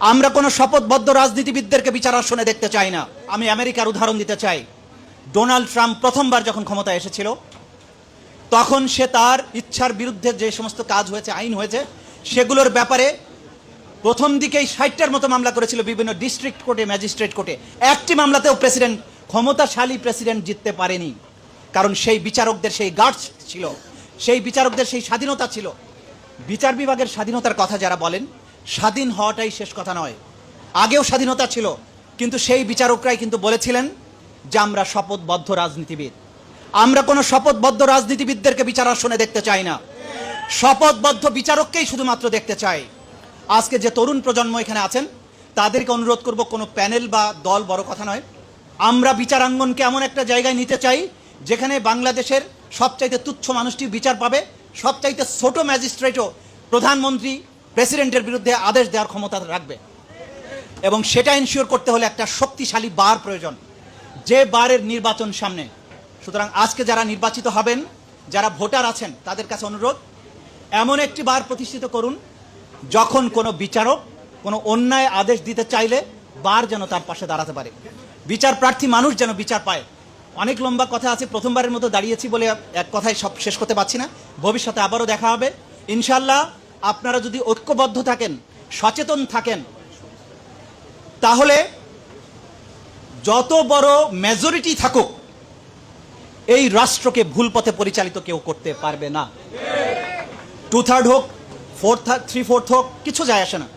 আমরা কোনো শপথবদ্ধ রাজনীতিবিদদেরকে বিচার আসনে দেখতে চাই না। আমি আমেরিকার উদাহরণ দিতে চাই। ডোনাল্ড ট্রাম্প প্রথমবার যখন ক্ষমতায় এসেছিল, তখন সে তার ইচ্ছার বিরুদ্ধে যে সমস্ত কাজ হয়েছে, আইন হয়েছে, সেগুলোর ব্যাপারে প্রথম দিকেই 60টার মতো মামলা করেছিল বিভিন্ন ডিস্ট্রিক্ট কোর্টে, ম্যাজিস্ট্রেট কোর্টে। একটি মামলাতেও ক্ষমতাশালী প্রেসিডেন্ট জিততে পারেনি, কারণ সেই বিচারকদের সেই গার্ডস ছিল, সেই বিচারকদের সেই স্বাধীনতা ছিল। বিচার বিভাগের স্বাধীনতার কথা যারা বলেন, স্বাধীন হওয়াটাই শেষ কথা নয়, আগেও স্বাধীনতা ছিল, কিন্তু সেই বিচারকরাই কিন্তু বলেছিলেন যে আমরা শপথবদ্ধ রাজনীতিবিদ। আমরা কোনো শপথবদ্ধ রাজনীতিবিদদেরকে বিচার আসনে দেখতে চাই না, শপথবদ্ধ বিচারককেই শুধুমাত্র দেখতে চাই। আজকে যে তরুণ প্রজন্ম এখানে আছেন, তাদেরকে অনুরোধ করব, কোনো প্যানেল বা দল বড় কথা নয়। আমরা বিচারাঙ্গনকে এমন একটা জায়গায় নিতে চাই যেখানে বাংলাদেশের সবচাইতে তুচ্ছ মানুষটি বিচার পাবে, সবচাইতে ছোট ম্যাজিস্ট্রেটও প্রধানমন্ত্রী প্রেসিডেন্টের বিরুদ্ধে আদেশ দেওয়ার ক্ষমতা রাখবে। এবং সেটা এনশিওর করতে হলে একটা শক্তিশালী বার প্রয়োজন, যে বারের নির্বাচন সামনে। সুতরাং আজকে যারা নির্বাচিত হবেন, যারা ভোটার আছেন, তাদের কাছে অনুরোধ, এমন একটি বার প্রতিষ্ঠিত করুন যখন কোনো বিচারক কোনো অন্যায় আদেশ দিতে চাইলে বার যেন তার পাশে দাঁড়াতে পারে, বিচার প্রার্থী মানুষ যেন বিচার পায়। অনেক লম্বা কথা আছে, প্রথমবারের মতো দাঁড়িয়েছি বলে এক কথায় সব শেষ করতে পারছি না। ভবিষ্যতে আবারও দেখা হবে ইনশাল্লাহ। আপনারা যদি ঐক্যবদ্ধ থাকেন, সচেতন থাকেন, তাহলে যত বড় মেজরিটি থাকুক, এই রাষ্ট্রকে ভুল পথে পরিচালিত কেউ করতে পারবে না। 2/3 হোক, 3/4 হোক, কিছু যায় আসে না।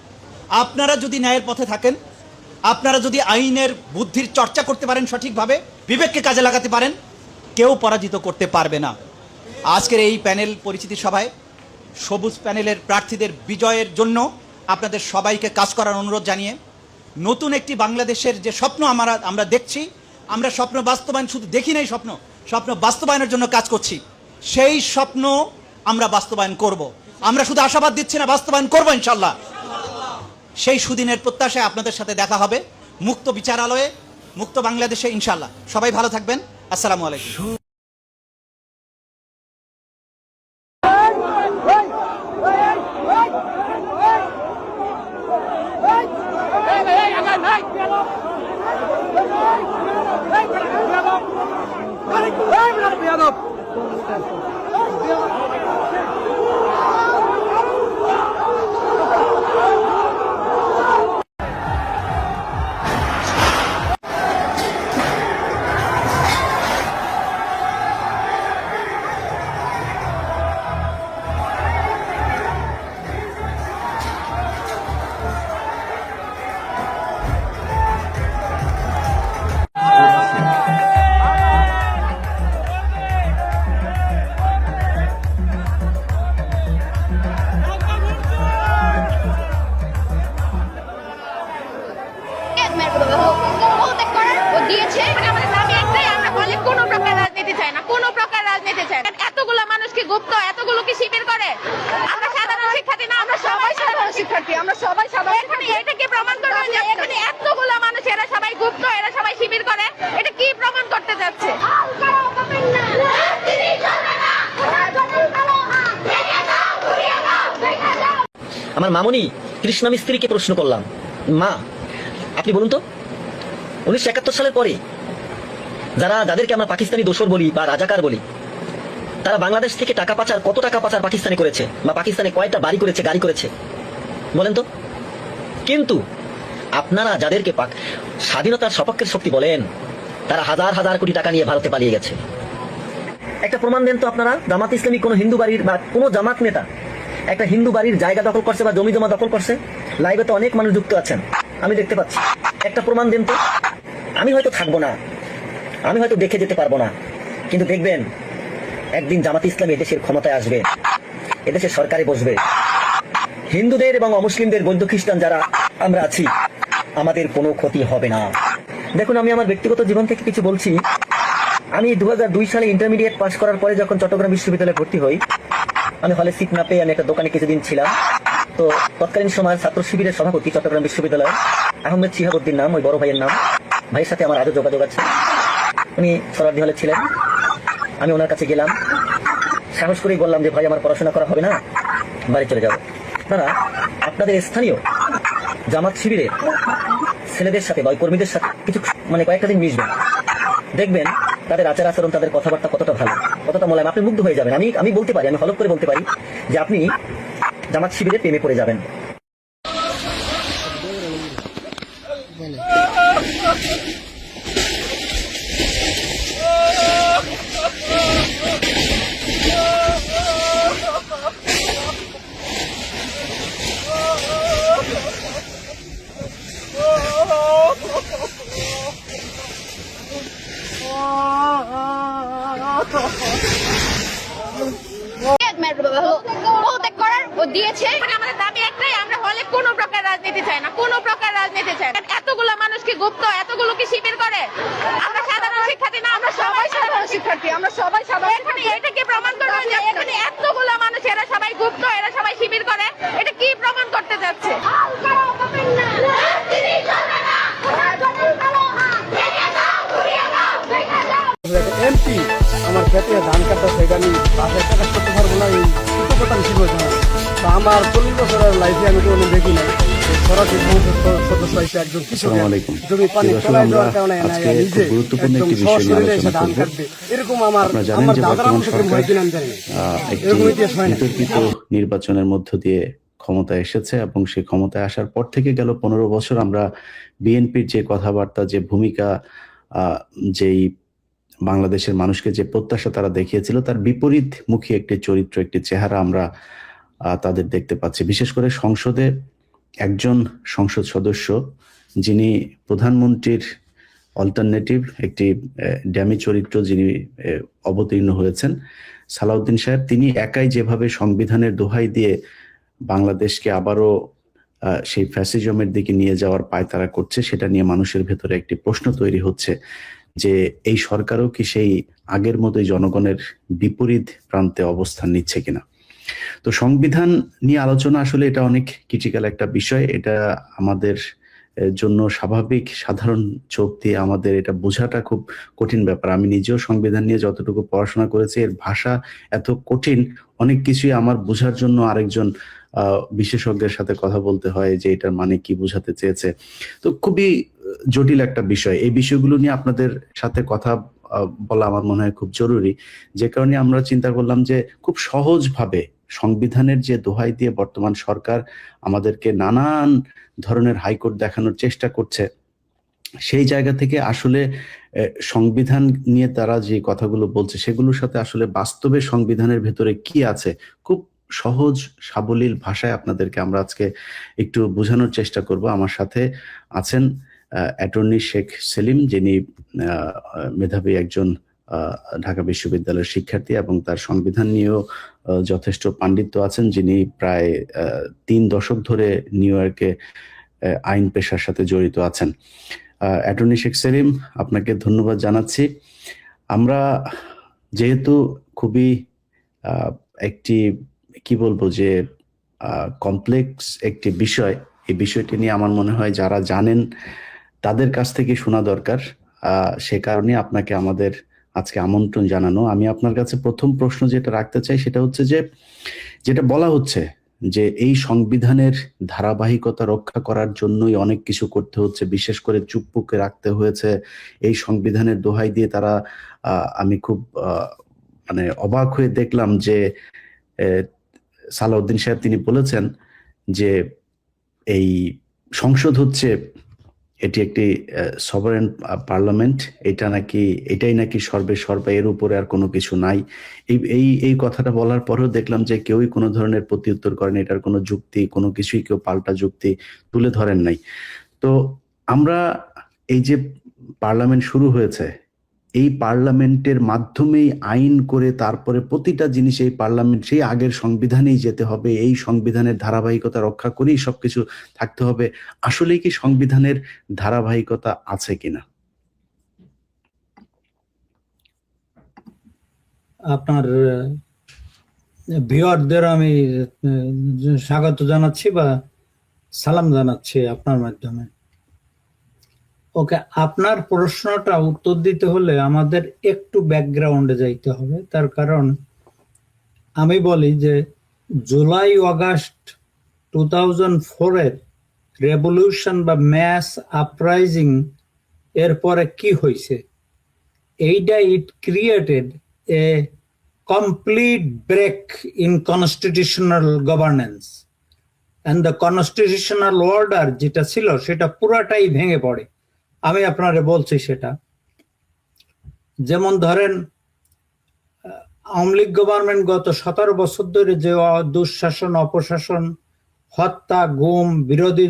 আপনারা যদি ন্যায়ের পথে থাকেন, আপনারা যদি আইনের বুদ্ধির চর্চা করতে পারেন, সঠিকভাবে বিবেককে কাজে লাগাতে পারেন, কেউ পরাজিত করতে পারবে না। আজকের এই প্যানেল পরিচিতি সভায় সবুজ প্যানেলের প্রার্থীদের বিজয়ের জন্য আপনাদের সবাইকে কাজ করার অনুরোধ জানিয়ে, নতুন একটি বাংলাদেশের যে স্বপ্ন আমরা দেখছি, আমরা স্বপ্ন বাস্তবায়ন শুধু দেখি নাই, স্বপ্ন বাস্তবায়নের জন্য কাজ করছি। সেই স্বপ্ন আমরা বাস্তবায়ন করব। আমরা শুধু আশাবাদ দিচ্ছি না, বাস্তবায়ন করব ইনশাল্লাহ। সেই সুদিনের প্রত্যাশায় আপনাদের সাথে দেখা হবে মুক্ত বিচারালয়ে, মুক্ত বাংলাদেশে ইনশাল্লাহ। সবাই ভালো থাকবেন। আসসালামু আলাইকুম। এতগুলো মানুষকে গুপ্ত, এতগুলো কি শিবির করে? আমরা সাধারণ শিক্ষার্থী না, আমরা সবাই সাধারণ শিক্ষার্থী, আমরা সবাই সাধারণ। এখানে এটা কি প্রমাণ করবে যে এখানে এতগুলো মানুষ, এরা সবাই গুপ্ত, এরা সবাই শিবির করে? এটা কি প্রমাণ করতে যাচ্ছে? আমার মামনি কৃষ্ণ মিস্ত্রিকে প্রশ্ন করলাম, মা আপনি বলুন তো, 1971 সালের পরে যাদেরকে আমরা পাকিস্তানি দোসর বলি বা রাজাকার বলি, তারা বাংলাদেশ থেকে টাকা পাচার, কত টাকা পাচার পাকিস্তানে করেছে, বা পাকিস্তানে কয়টা বাড়ি করেছে, গাড়ি করেছে, বলেন তো? কিন্তু আপনারা যাদেরকে স্বাধীনতার সপক্ষের শক্তি বলেন, তারা হাজার হাজার কোটি টাকা নিয়ে ভারতে পালিয়ে গেছে। একটা প্রমাণ দেন তো আপনারা, জামাত ইসলামী কোনো হিন্দু বাড়ির বা কোনো জামাত নেতা একটা হিন্দু বাড়ির জায়গা দখল করছে বা জমি জমা দখল করছে? লাইভে তো অনেক মানুষ যুক্ত আছেন, আমি দেখতে পাচ্ছি। একটা প্রমাণ দেন তো। আমি হয়তো থাকবো না, আমি হয়তো দেখে যেতে পারবো না, কিন্তু দেখবেন একদিন জামাত ইসলামী এদেশের ক্ষমতায় আসবে, এদেশের সরকারে বসবে। হিন্দুদের এবং অমুসলিমদের, বৌদ্ধ খ্রিস্টান যারা আমরা আছি, আমাদের কোনো ক্ষতি হবে না। দেখুন, আমি আমার ব্যক্তিগত জীবন থেকে কিছু বলছি। আমি 2002 সালে ইন্টারমিডিয়েট পাস করার পরে যখন চট্টগ্রাম বিশ্ববিদ্যালয়ে ভর্তি হই, আমি হলে সিট না পেয়ে আমি একটা দোকানে কিছুদিন ছিলাম। তো তৎকালীন সময় ছাত্র শিবিরের সভাপতি চট্টগ্রাম বিশ্ববিদ্যালয় আহমেদ শিহাবুদ্দিন নাম, ওই বড় ভাইয়ের নাম, ভাইয়ের সাথে আমার আজও যোগাযোগ আছে। উনি সরার্দি হলে ছিলেন। আমি ওনার কাছে গেলাম, সাহস করেই বললাম যে ভাই আমার পড়াশোনা করা হবে না, বাড়ি চলে যাবো। আপনারা আপনাদের স্থানীয় জামাত শিবিরে ছেলেদের সাথে বা ওই কর্মীদের সাথে কিছু মানে কয়েকটা দিন মিশবেন, দেখবেন তাদের আচার আচরণ, তাদের কথাবার্তা কতটা ভালো, কতটা মোলায়েম, আপনি মুগ্ধ হয়ে যাবেন। আমি বলতে পারি, আমি হলফ করে বলতে পারি যে আপনি জামাত শিবিরের প্রেমে পড়ে যাবেন। পদত্যাগ করার ও দিয়েছে। আমাদের দাবি একটাই, আমরা হলে কোনো প্রকার রাজনীতি চাই না, কোনো প্রকার রাজনীতি চাই না। এতগুলো মানুষ কি গুপ্ত, এতগুলো কি শিবির করে? আমরা সাধারণ শিক্ষার্থী না, আমরা সবাই সাধারণ শিক্ষার্থী, আমরা সবাই সাধারণ। এখানে এটা কি প্রমাণ করবে যে এখানে এতগুলো মানুষ এরা সবাই গুপ্ত, এরা সবাই শিবির করে? এটা কি প্রমাণ করতে যাচ্ছে? এমপি আমার খেতে ধান কাটা সেটা আমি বাসায় টাকা করতে পারবো না, এই কৃতজ্ঞতা আমি শিখবো না। তো আমার 40 বছরের লাইফে আমি কোনো দেখি নাই সরাসরি সদস্য হিসেবে একজন কৃষক জমি পানি চলায় যাওয়ার কারণে নিজে একদম সশরীরে এসে ধান কাটবে, এরকম আমার দাদার আমার সাথে হয়েছিল আমি জানি না, এরকম ইতিহাস হয় না। নির্বাচনের মধ্য দিয়ে ক্ষমতায় এসেছে এবং সেই ক্ষমতায় আসার পর থেকে গেল 15 বছর আমরা বিএনপির যে কথাবার্তা, যে ভূমিকা, যেই বাংলাদেশের মানুষকে যে প্রত্যাশা তারা দেখিয়েছিল, তার বিপরীতমুখী একটি চরিত্র, একটি চেহারা আমরা তাদের দেখতে পাচ্ছি। বিশেষ করে সংসদে একজন সংসদ সদস্য যিনি প্রধানমন্ত্রীর অল্টারনেটিভ, একটি ড্যামি চরিত্র, যিনি অবতীর্ণ হয়েছেন, সালাউদ্দিন সাহেব, তিনি একাই যেভাবে সংবিধানের দোহাই দিয়ে বাংলাদেশকে আবারও সেই ফ্যাসিজমের দিকে নিয়ে যাওয়ার পায়তারা করছে, সেটা নিয়ে মানুষের ভেতরে একটি প্রশ্ন তৈরি হচ্ছে যে এই সরকারও কি সেই আগের মতোই জনগণের বিপরীত প্রান্তে অবস্থান নিচ্ছে কিনা। তো সংবিধান নিয়ে আলোচনা আসলে এটা অনেক ক্রিটিক্যাল একটা বিষয়, এটা আমাদের জন্য স্বাভাবিক সাধারণ চোখ দিয়ে আমাদের এটা বোঝাটা খুব কঠিন ব্যাপার। আমি নিজেও সংবিধান নিয়ে যতটুকু পড়াশোনা করেছি, এর ভাষা এত কঠিন, অনেক কিছুই আমার বোঝার জন্য আরেকজন বিশেষজ্ঞের সাথে কথা বলতে হয় যে এটার মানে কি বোঝাতে চেয়েছে। তো খুবই জটিল একটা বিষয়। এই বিষয়গুলো নিয়ে আপনাদের সাথে কথা বলা আমার মনে হয় খুব জরুরি, যে কারণে আমরা চিন্তা করলাম যে খুব সহজভাবে সংবিধানের যে দোহাই দিয়ে বর্তমান সরকার আমাদেরকে নানান ধরনের হাইকোর্ট দেখানোর চেষ্টা করছে, সেই জায়গা থেকে আসলে সংবিধান নিয়ে তারা যে কথাগুলো বলছে সেগুলোর সাথে আসলে বাস্তবে সংবিধানের ভেতরে কি আছে, খুব সহজ সাবলীল ভাষায় আপনাদেরকে আমরা আজকে একটু বোঝানোর চেষ্টা করব। আমার সাথে আছেন অ্যাটর্নি শেখ সেলিম, যিনি মেধাবী একজন ঢাকা বিশ্ববিদ্যালয়ের শিক্ষার্থী এবং তার সংবিধান নিয়েও যথেষ্ট পাণ্ডিত্য আছেন, যিনি প্রায় 3 দশক ধরে নিউ ইয়র্কে আইন পেশার সাথে জড়িত আছেন। অ্যাটর্নি শেখ সেলিম, আপনাকে ধন্যবাদ জানাচ্ছি। আমরা যেহেতু খুবই একটি কি বলবো যে কমপ্লেক্স একটি বিষয়, এই বিষয়টি নিয়ে আমার মনে হয় যারা জানেন তাদের কাছ থেকে শোনা দরকার, সে কারণে আপনাকে আমাদের আজকে আমন্ত্রণ জানানো। আমি আপনার কাছে প্রথম প্রশ্ন যেটা রাখতে চাই সেটা হচ্ছে যে, যেটা বলা হচ্ছে যে এই সংবিধানের ধারাবাহিকতা রক্ষা করার জন্যই অনেক কিছু করতে হচ্ছে, বিশেষ করে চুপ্পুকে রাখতে হয়েছে এই সংবিধানের দোহাই দিয়ে। তারা আমি খুব মানে অবাক হয়ে দেখলাম যে সালাউদ্দিন সাহেব তিনি বলেছেন যে এই সংসদ হচ্ছে এটি একটি সভারেন পার্লামেন্ট, এটাই নাকি সর্বে সর্বা, এর উপরে আর কোনো কিছু নাই। এই কথাটা বলার পরেও দেখলাম যে কেউই কোনো ধরনের প্রত্যুত্তর করেন, এটার কোনো যুক্তি, কোনো কিছুই কেউ পাল্টা যুক্তি তুলে ধরেন নাই। তো আমরা এই যে পার্লামেন্ট শুরু হয়েছে, এই পার্লামেন্টের মাধ্যমেই আইন করে তারপরে প্রতিটা জিনিস এই পার্লামেন্ট সেই আগের সংবিধানেই যেতে হবে, এই সংবিধানের ধারাবাহিকতা রক্ষা করেই সবকিছু থাকতে হবে। আসলেই কি সংবিধানের ধারাবাহিকতা আছে কিনা? আপনার ভিউয়ারদের আমি স্বাগত জানাচ্ছি বা সালাম জানাচ্ছি আপনার মাধ্যমে। ওকে, আপনার প্রশ্নটা উত্তর দিতে হলে আমাদের একটু ব্যাকগ্রাউন্ডে যাইতে হবে। তার কারণ আমি বলি যে জুলাই আগস্ট 2004-এর রেভলিউশন বা ম্যাস আপরাইজিং এরপরে কি হয়েছে, এইটা it created a complete break in constitutional governance and the constitutional order যেটা ছিল সেটা পুরাটাই ভেঙে পড়ে। আমি আপনারে বলছি সেটা, যেমন ধরেন আওয়ামী লীগ গভর্নমেন্ট গত 17 বছর ধরে যে দুঃশাসন, অপশাসন, হত্যা, গুম, বিরোধী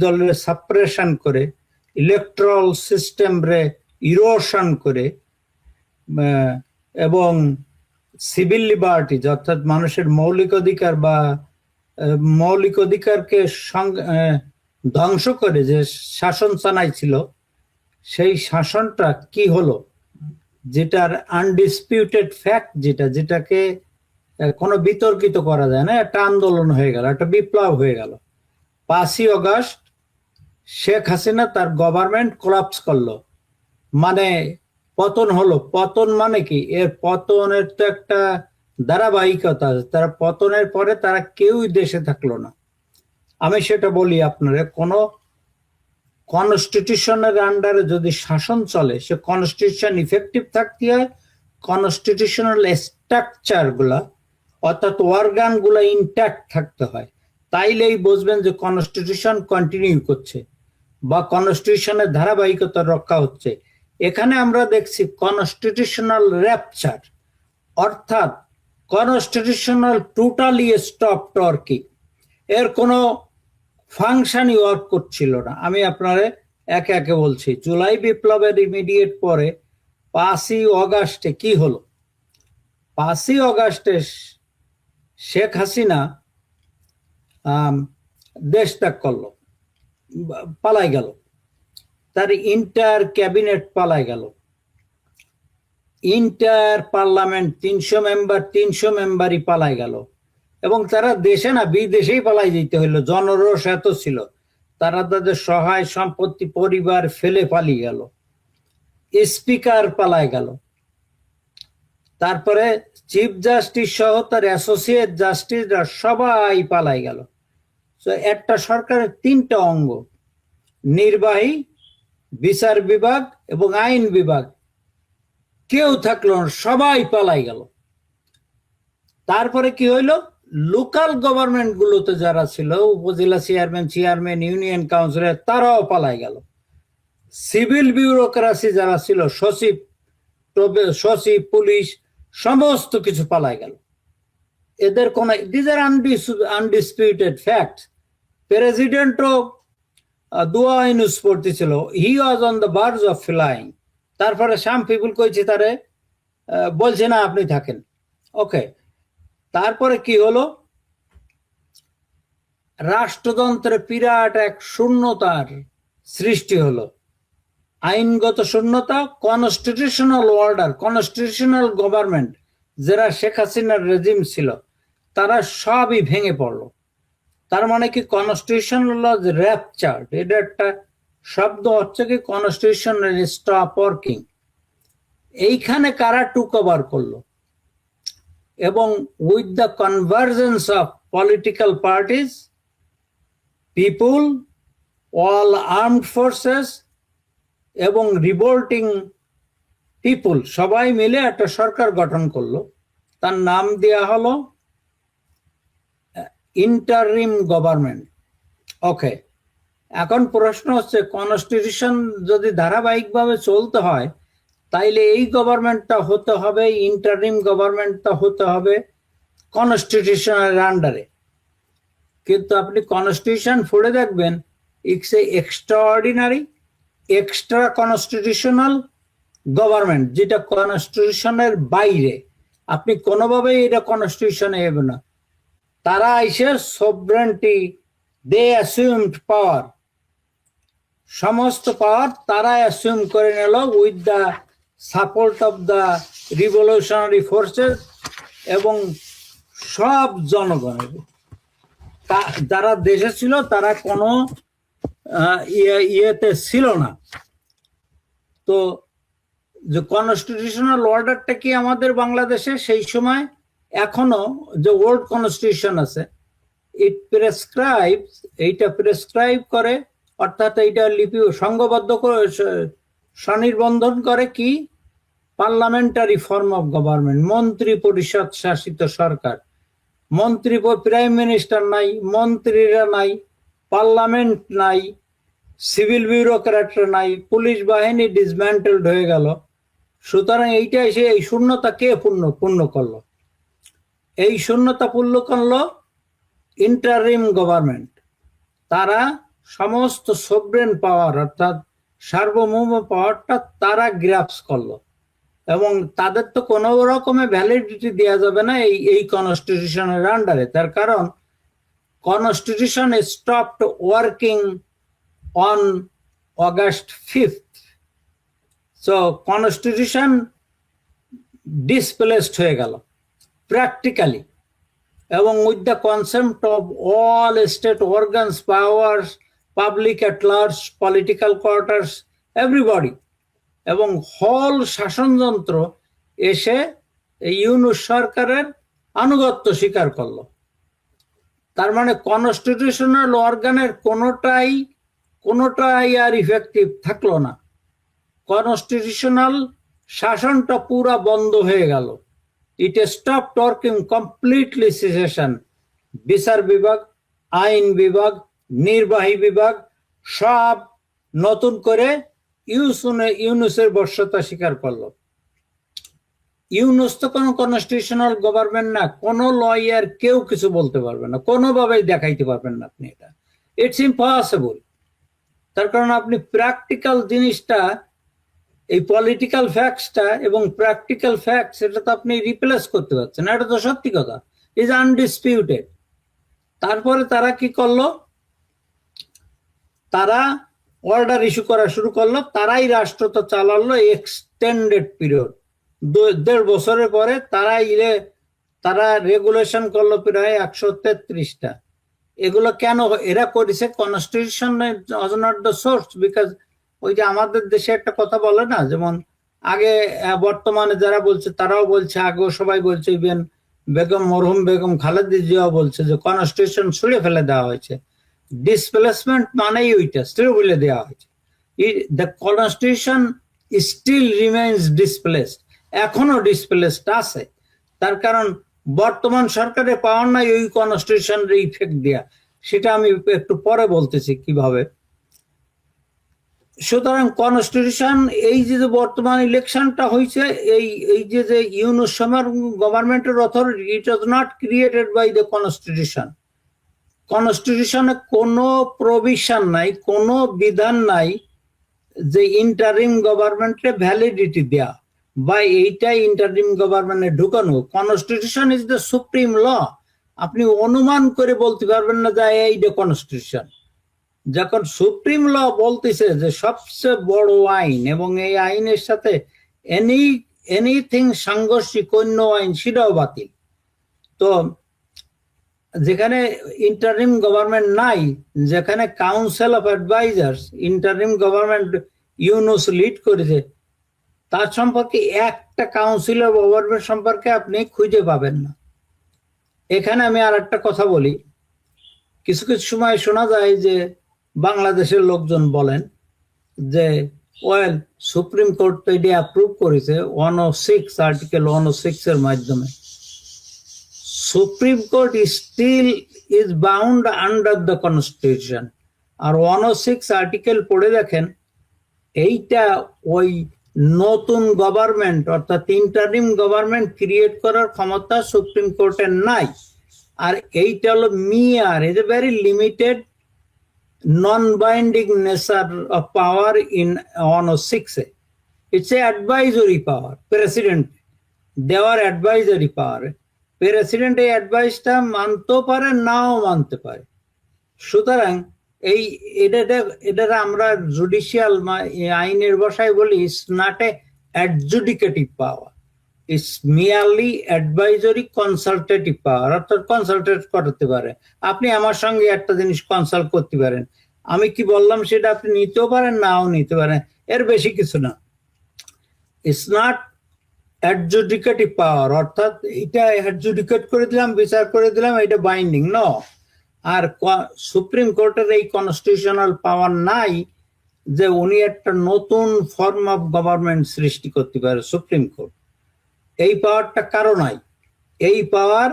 দলের সাপ্রেশন করে, ইলেকট্রাল সিস্টেম রে ইরোশন করে, এবং সিভিল লিবার্টিজ অর্থাৎ মানুষের মৌলিক অধিকার বা মৌলিক অধিকারকে ধ্বংস করে যে শাসন চালাইছিল, সেই শাসনটা কি হলো, যেটার আনডিসপিউটেড ফ্যাক্ট, যেটাকে কোনো বিতর্কিত করা যায় না, একটা আন্দোলন হয়ে গেল, একটা বিপ্লব হয়ে গেল। 5ই অগস্ট শেখ হাসিনা তার গভর্নমেন্ট কোলাপস করলো, মানে পতন হলো। পতন মানে কি, এর পতনের তো একটা ধারাবাহিকতা আছে। তারা পতনের পরে তারা কেউই দেশে থাকলো না। আমি সেটা বলি আপনারা, কোনো কনস্টিটিউশনের আন্ডারে যদি শাসন চলে, সে কনস্টিটিউশন ইফেক্টিভ থাকতে হয়, কনস্টিটিউশনাল স্ট্রাকচার গুলা অর্থাৎ অর্গান গুলা ইনট্যাক্ট থাকতে হয়। তাইলেই বুঝবেন যে কনস্টিটিউশন কন্টিনিউ করছে বা কনস্টিটিউশনের ধারাবাহিকতা রক্ষা হচ্ছে। এখানে আমরা দেখছি কনস্টিটিউশনাল র্যাপচার, অর্থাৎ কনস্টিটিউশনাল টোটালি স্টপ ওয়ার্কিং, এর কোনো ফাংশনই ওয়ার্ক করছিল না। আমি আপনারে একে একে বলছি। জুলাই বিপ্লবের ইমিডিয়েট পরে 5ই অগাস্টে কি হলো? 5ই অগাস্টে শেখ হাসিনা দেশ ত্যাগ করলো, পালাই গেল, তার ইন্টার ক্যাবিনেট পালাই গেল, ইন্টার পার্লামেন্ট 300 মেম্বারই পালাই গেল, এবং তারা দেশে না বিদেশেই পালাই যেতে হইলো। জনরোষ এত ছিল, তারা তাদের সহায় সম্পত্তি পরিবার ফেলে পালিয়ে গেল, স্পিকার পালাই গেল, তারপরে চিফ জাস্টিস সহ তার অ্যাসোসিয়েট জাস্টিসরা সবাই পালাই গেল। তো একটা সরকারের 3টা অঙ্গ, নির্বাহী, বিচার বিভাগ এবং আইন বিভাগ, কেউ থাকলো না, সবাই পালাই গেল। তারপরে কি হইলো, লোকাল গভর্নমেন্ট গুলোতে যারা ছিল, উপজেলা চেয়ারম্যান, ইউনিয়ন কাউন্সিলর, তারাও পালাই গেল। সিভিল বিউরোক্রাসি যারা ছিল, সচিব, পুলিশ, সমস্ত কিছু পালাই গেল। এদের কোন, দিস আর আনডিসপিউটেড ফ্যাক্ট। প্রেসিডেন্টও দোয়া ইউনুস পড়তেছিল, he was on the verge of flying. তারপরে সাম পিপুল কইছে তারে, বলছে না আপনি থাকেন, ওকে। তারপরে কি হলো, রাষ্ট্রযন্ত্রে বিরাট এক শূন্যতার সৃষ্টি হলো, আইনগত শূন্যতা, কনস্টিটিউশনাল অর্ডার, কনস্টিটিউশনাল গভর্নমেন্ট যারা শেখ হাসিনার রেজিম ছিল, তারা সবই ভেঙে পড়লো। তার মানে কি, কনস্টিটিউশনাল র্যাপচার, এটা একটা শব্দ হচ্ছে কি, কনস্টিটিউশনাল স্টপ ওয়ার্কিং। এইখানে কারা টুক ওভার করলো, এবং with the convergence of political parties, people, all armed forces এবং রিভোল্টিং পিপুল, সবাই মিলে একটা সরকার গঠন করলো। তার নাম দেয়া হলো ইন্টারিম গভর্নমেন্ট, ওকে। এখন প্রশ্ন হচ্ছে, কনস্টিটিউশন যদি ধারাবাহিকভাবে চলতে হয়, তাইলে এই গভর্নমেন্টটা হতে হবে, ইন্টারিম গভর্নমেন্টটা হতে হবে কনস্টিটিউশনের আন্ডারে। কিন্তু আপনি কনস্টিটিউশন পড়ে দেখবেন, it's a extraordinary extra constitutional government, যেটা কনস্টিটিউশনের বাইরে। আপনি কোনোভাবেই এটা কনস্টিটিউশনে হবে না। তারা এসে সভরেন্টি, দে অ্যাসিউমড পাওয়ার, সমস্ত পাওয়ার তারা অ্যাসিউম করে নিল with the support of the revolutionary forces এবং সব জনগণের। যারা দেশে ছিল তারা কোনো ইয়েতে ছিল না। তো যে কনস্টিটিউশনাল অর্ডারটা কি আমাদের বাংলাদেশে সেই সময়, এখনো যে ওল্ড কনস্টিটিউশন আছে, ইট প্রেসক্রাইবস, এইটা প্রেসক্রাইব করে, অর্থাৎ এইটা লিপি সংঘবদ্ধ করে স্বনির্বন্ধন করে কি, পার্লামেন্টারি ফর্ম অফ গভর্নমেন্ট, মন্ত্রী পরিষদ শাসিত সরকার। মন্ত্রী, প্রাইম মিনিস্টার নাই, মন্ত্রীরা নাই, পার্লামেন্ট নাই, সিভিল ব্যুরোক্র্যাটরা নাই, পুলিশ বাহিনী ডিসম্যান্টেলড হয়ে গেল। সুতরাং এইটা এসে এই শূন্যতা কে পূর্ণ করলো? এই শূন্যতা পূর্ণ করলো ইন্টারিম গভর্নমেন্ট। তারা সমস্ত সোভরেন পাওয়ার অর্থাৎ সার্বভৌম পাওয়ারটা তারা গ্রাস্প করলো, এবং তাদের তো কোনো রকমে ভ্যালিডিটি দেওয়া যাবে না এই কনস্টিটিউশনের আন্ডারে। তার কারণ constitution stopped working on August 5th. So constitution displaced হয়ে গেল প্র্যাকটিক্যালি, এবং with the concept of all state organs, powers, public at large, political quarters, everybody, এবং হল শাসনযন্ত্র এসে ইউনূস সরকারের আনুগত্য স্বীকার করলো। তার মানে কনস্টিটিউশনাল অর্গানের কোনোটাই আর ইফেক্টিভ থাকলো না। কনস্টিটিউশনাল শাসনটা পুরা বন্ধ হয়ে গেল। It stop working completely, সিসেশন। বিচার বিভাগ, আইন বিভাগ, নির্বাহী বিভাগ সব নতুন করে ইউনূসের বর্ষতা স্বীকার করলো। ইউনূস তো কোনো কনস্টিটিউশনাল গভর্নমেন্ট না, কোনো লয়ার কেউ কিছু বলতে পারবে না, কোনোভাবেই দেখাইতে পারবেন না আপনি এটা। It's impossible. তার কারণ আপনি প্র্যাকটিক্যাল জিনিসটা, এই পলিটিক্যাল ফ্যাক্টসটা এবং প্র্যাকটিক্যাল ফ্যাক্টস, এটা তো আপনি রিপ্লেস করতে পারছেন না, এটা তো সত্যি কথা, ইজ আনডিসপিউটেড। তারপরে তারা কি করলো? তারা অর্ডার ইস্যু করা শুরু করলো, তারাই রাষ্ট্রটা চালালো এক্সটেন্ডেড পিরিয়ড। 1.5 বছরের পরে তারা রেগুলেশন করলো প্রায় 133টা। এগুলো কেন এরা করেছে? Constitution was not the source, because ওই যে আমাদের দেশে একটা কথা বলে না, যেমন আগে, বর্তমানে যারা বলছে তারাও বলছে, আগেও সবাই বলছে, ইভেন মরহুম বেগম খালেদা জিয়াও বলছে যে কনস্টিটিউশন ছুঁড়ে ফেলে দেওয়া হয়েছে। ডিসপ্লেসমেন্ট মানেই ওইটা, স্থির বলে দেওয়া হয়েছে। The constitution still remains displaced, এখনো ডিসপ্লেসড আছে। তার কারণ বর্তমান সরকারের পাওয়ার নাই ওই কনস্টিটিউশনের ইফেক্ট দেয়া, সেটা আমি একটু পরে বলতেছি কিভাবে। সুতরাং কনস্টিটিউশন, এই যে বর্তমান ইলেকশনটা হয়েছে, এই যে ইউনূস গভর্নমেন্টের authority, it was not created by the constitution. কনস্টিটিউশনে কোনো প্রভিশন নাই, কোনো বিধান নাই যে ইন্টারিম গভর্নমেন্টে ভ্যালিডিটি দেয়া বা এইটা ইন্টারিম গভর্নমেন্টে ঢুকানো। Constitution is the supreme law. আপনি অনুমান করে বলতে পারবেন না যে এইটা কনস্টিটিউশন। যখন সুপ্রিম ল বলতেছে যে সবচেয়ে বড় আইন, এবং এই আইনের সাথে এনিথিং সাংঘর্ষিক অন্য আইন, সেটাও বাতিল। তো যেখানে ইন্টারিম গভর্নমেন্ট নাই, যেখানে council of advisers, interim government Yunus lead করেছে, তার সম্পর্কে একটা কাউন্সিল অফ গভর্নমেন্ট সম্পর্কে আপনি খুঁজে পাবেন না। এখানে আমি আর একটা কথা বলি, কিছু কিছু সময় শোনা যায় যে বাংলাদেশের লোকজন বলেন যে ওয়েল, সুপ্রিম কোর্ট তো এটি অ্যাপ্রুভ করেছে 106, আর্টিকেল 106 এর মাধ্যমে। Supreme court still is bound under the constitution. আর 106 আর্টিকেল পড়ে দেখেন, এইটা ওই নতুন গভর্নমেন্ট অর্থাৎ ইন্টারিম গভর্নমেন্ট ক্রিয়েট করার ক্ষমতা সুপ্রিম কোর্টের নাই। আর এইটা হলো মিয়ার, is a very limited non-binding nature of power in 106. It's a advisory power. President, they are advisory power. President এই অ্যাডভাইসটা মানতেও পারে, নাও মানতে পারে। সুতরাং এটা আমরা জুডিশিয়াল আইনের ভাষায় বলি, it's not a adjudicative power, it's merely advisory consultative power, অর্থাৎ কনসালটেট করতে পারে। আপনি আমার সঙ্গে একটা জিনিস কনসাল্ট করতে পারেন, আমি কি বললাম সেটা আপনি নিতেও পারেন, নাও নিতে পারেন, এর বেশি কিছু না। ইটস নট অ্যাডজুডিকেটিভ পাওয়ার, অর্থাৎ এটা অ্যাডজুডিকেট করে দিলাম, বিচার করে দিলাম, এটা বাইন্ডিং ন। আর সুপ্রিম কোর্টের এই কনস্টিটিউশনাল পাওয়ার নাই যে উনি একটা নতুন ফর্ম অফ গভর্নমেন্ট সৃষ্টি করতে পারে। সুপ্রিম কোর্ট এই পাওয়ারটা কারো নাই। এই পাওয়ার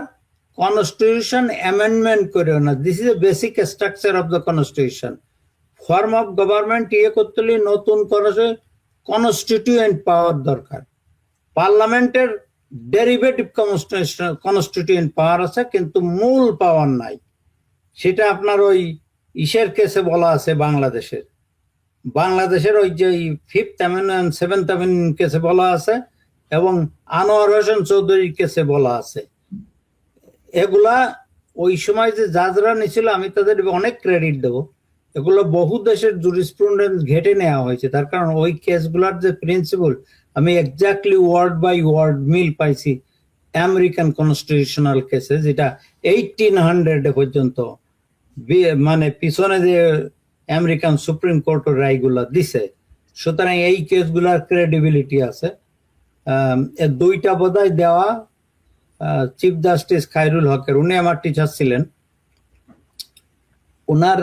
কনস্টিটিউশন অ্যামেন্ডমেন্ট করেও না। This is a basic structure of the constitution. Form of government করতে হলে নতুন কনস্টিটিউয়েন্ট পাওয়ার দরকার। পার্লামেন্টের ডেরিভেটিভ কনস্টিটিউয়েন্ট পাওয়ার আছে, কিন্তু মূল পাওয়ার নাই। সেটা আপনার ওই ইসের কেসে বলা আছে, বাংলাদেশের ওই যে 5th অ্যামেন্ডমেন্ট 7th অ্যামেন্ডমেন্ট কেসে বলা আছে, এবং আনোয়ার হোসেন চৌধুরীর কেসে বলা আছে। এগুলা ওই সময় যে জাজরা নিছিল, আমি তাদের অনেক ক্রেডিট দেবো। এগুলো বহু দেশের জুরিসপ্রুডেন্স ঘেটে নেওয়া হয়েছে, তার কারণ ওই কেসগুলার যে প্রিন্সিপাল আমি এক্স্যাক্টলি ওয়ার্ড বাই ওয়ার্ড মিল পাইছি আমেরিকান কনস্টিটিউশনাল কেসে, যেটা 1800 পর্যন্ত মানে পিছনে যে আমেরিকান সুপ্রিম কোর্টের রায়গুলা দিছে। সুতরাং এই কেসগুলার ক্রেডিবিলিটি আছে। দুইটা বোধহয় দেওয়া চিফ জাস্টিস খায়রুল হকের, উনি আমার টিচার ছিলেন। ওনার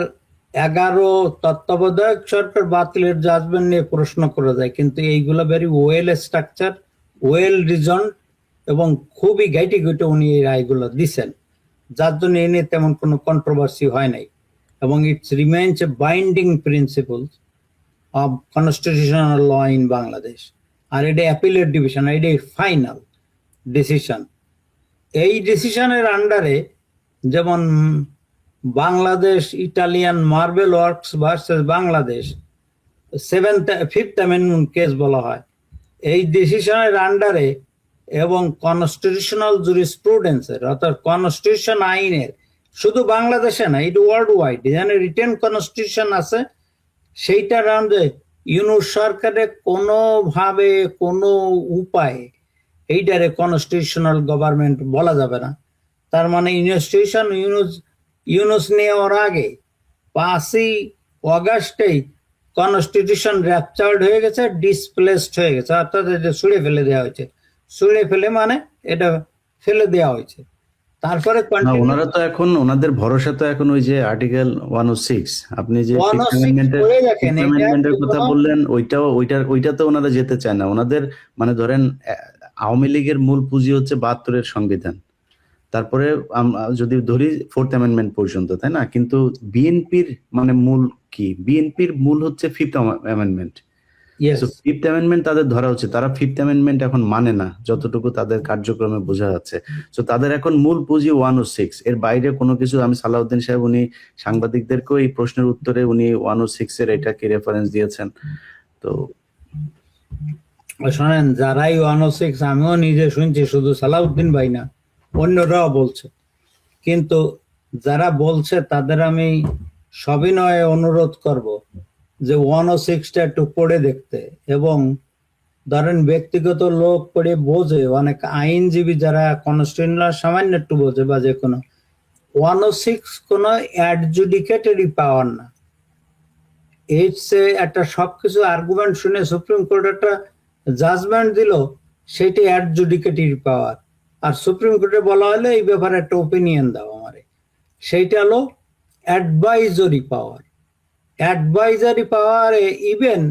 11 তত্ত্বাবধায়ক সরকার বাতিলের জাজমেন্ট নিয়ে প্রশ্ন করা যায়, কিন্তু এইগুলো ভেরি ওয়েল স্ট্রাকচার, ওয়েল রিজন্ড, এবং খুবই ঘাইটে ঘুটে উনি এই রায়গুলো দিছেন, যার জন্য এ নিয়ে তেমন কোনো কন্ট্রোভার্সি হয় নাই। এবং it's remains a binding principle of constitutional law in Bangladesh. আর এটা অ্যাপিলেট ডিভিশন, এটা ফাইনাল ডিসিশন। এই ডিসিশনের আন্ডারে যেমন Bangladesh Italian marble works versus Bangladesh 5th amendment case বলা হয়, এই ডিসিশনের আন্ডারে এবং কনস্টিটিউশনাল জুরিসপ্রুডেন্সের অর্থাৎ কনস্টিটিউশন আইনের, শুধু বাংলাদেশে না, এটা ওয়ার্ল্ড ওয়াইড যেখানে রিটেন কনস্টিটিউশন আছে, সেইটার আন্ডারে ইউনুস সরকারের কোনোভাবে কোনো উপায়ে এইটারে কনস্টিটিউশনাল গভর্নমেন্ট বলা যাবে না। তার মানে ইনস্টিটিউশন ইউনুস নেওয়ার আগে 5ই অগাস্টেই কনস্টিটিউশন র্যাপচার্ড হয়ে গেছে, ডিসপ্লেসড হয়ে গেছে, অর্থাৎ এটা ছুঁড়ে ফেলে দেওয়া হয়েছে। ছুঁড়ে ফেলে মানে এটা ফেলে দেওয়া হয়েছে। তারপরে ওনারা তো এখন, ওনাদের ভরসা তো এখন ওই যে আর্টিকেল 106, আপনি যে অ্যামেন্ডমেন্টের কথা বললেন, ওইটাতে ওনারা যেতে চায় না। ওনাদের মানে ধরেন আওয়ামী লীগের মূল পুঁজি হচ্ছে 72-এর সংবিধান, তারপরে যদি ধরি 4th অ্যামেন্ডমেন্ট পর্যন্ত, তাই না? কিন্তু বিএনপির মানে মূল কি? বিএনপির মূল হচ্ছে 5th অ্যামেন্ডমেন্ট। 5th অ্যামেন্ডমেন্ট তাদের ধরা হচ্ছে, তারা 5th অ্যামেন্ডমেন্ট এখন মানে না, যতটুকু তাদের কার্যক্রমে বোঝা যাচ্ছে। তো তাদের এখন মূল পুঁজি 106, এর বাইরে কোনো কিছু। আমি সালাউদ্দিন সাহেব, উনি সাংবাদিকদেরকেও এই প্রশ্নের উত্তরে উনি 106 এর এটাকে রেফারেন্স দিয়েছেন। তো শোনেন, যারাই 106, আমিও নিজে শুনছি, শুধু সালাউদ্দিন ভাই না, অন্যরাও বলছে, কিন্তু যারা বলছে তাদের আমি সবিনয়ে অনুরোধ করব যে 106টা একটু পড়ে দেখতে। এবং ধরেন ব্যক্তিগত লোক পড়ে বোঝে, অনেক আইনজীবী যারা কনস্টিটিউশনাল সামান্য একটু বোঝে, বা যে কোনো 106 কোনো অ্যাডজুডিকেটরি পাওয়ার না। একটা সবকিছু আর্গুমেন্ট শুনে সুপ্রিম কোর্ট একটা জাজমেন্ট দিল, সেটি অ্যাডজুডিকেটরি পাওয়ার। আর সুপ্রিম কোর্টে বলা হলে এই ব্যাপারে একটা ওপিনিয়ন দাও আমারে, সেইটা হলো অ্যাডভাইজরি পাওয়ার। অ্যাডভাইজারি পাওয়ার, ইভেন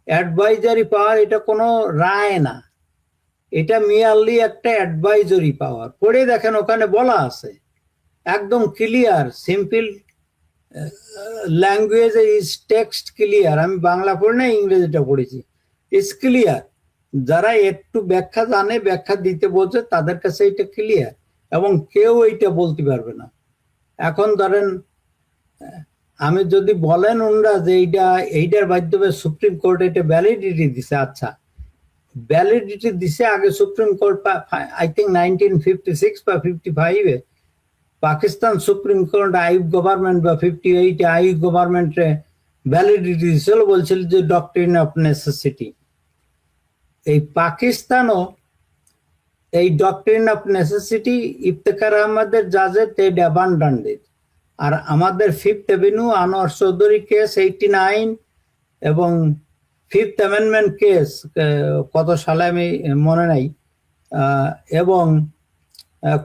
অ্যাডভাইজারি পাওয়ার এটা কোনো রায় না, এটা মেয়ারলি একটা অ্যাডভাইজরি পাওয়ার। পড়ে দেখেন, ওখানে বলা আছে একদম clear, simple language, is text clear. আমি বাংলা পড়ি না, ইংরেজিটা পড়েছি। It's clear. যারা একটু ব্যাখ্যা জানে, ব্যাখ্যা দিতে বোঝে, তাদের কাছে এটা ক্লিয়ার, এবং কেউ এইটা বলতে পারবে না। এখন ধরেন আমি যদি বলেন ওনারা যে এইটার মাধ্যমে সুপ্রিম কোর্ট এটা ভ্যালিডিটি দিছে, আচ্ছা ভ্যালিডিটি দিছে আগে সুপ্রিম কোর্ট, আই থিঙ্ক 1956 বা 55-এ Pakistan supreme court Ayub government, বা 58-এ আইয়ুব গভর্নমেন্টে ভ্যালিডিটি দিছিল, বলছিল যে ডক্ট্রিন অফ নেসেসিটি। এই পাকিস্তানও এই ডক্ট্রিন অফ নেসেসিটি ইফতেখার আহমদের জাজে টেড অ্যাবান্ডান্ড। আর আমাদের 5th avenue Anwar Chowdhury case 89, এবং 5th অ্যামেন্ডমেন্ট কেস কত সালে আমি মনে নাই, এবং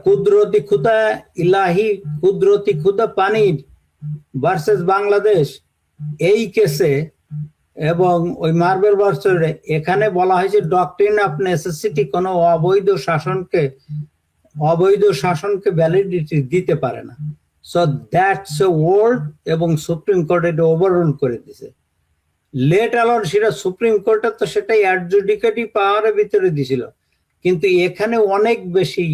কুদরতি খুদা ইলাহি কুদরতি খুদা পানির ভার্সেস বাংলাদেশ এই কেসে এবং ওই মার্বেল ভার্সেসে এখানে বলা হয়েছে ডক্ট্রিন অফ নেসেসিটি কোনো অবৈধ শাসনকে ভ্যালিডিটি দিতে পারে না। সো দ্যাটস এ ওয়ার্ল্ড, এবং সুপ্রিম কোর্ট এটা ওভাররুল করে দিছে। লেট অ্যালন সেটা সুপ্রিম কোর্টে তো সেটাই অ্যাডজুডিকেটিভ পাওয়ারের ভিতরে দিছিল, কিন্তু এখানে অনেক বেশি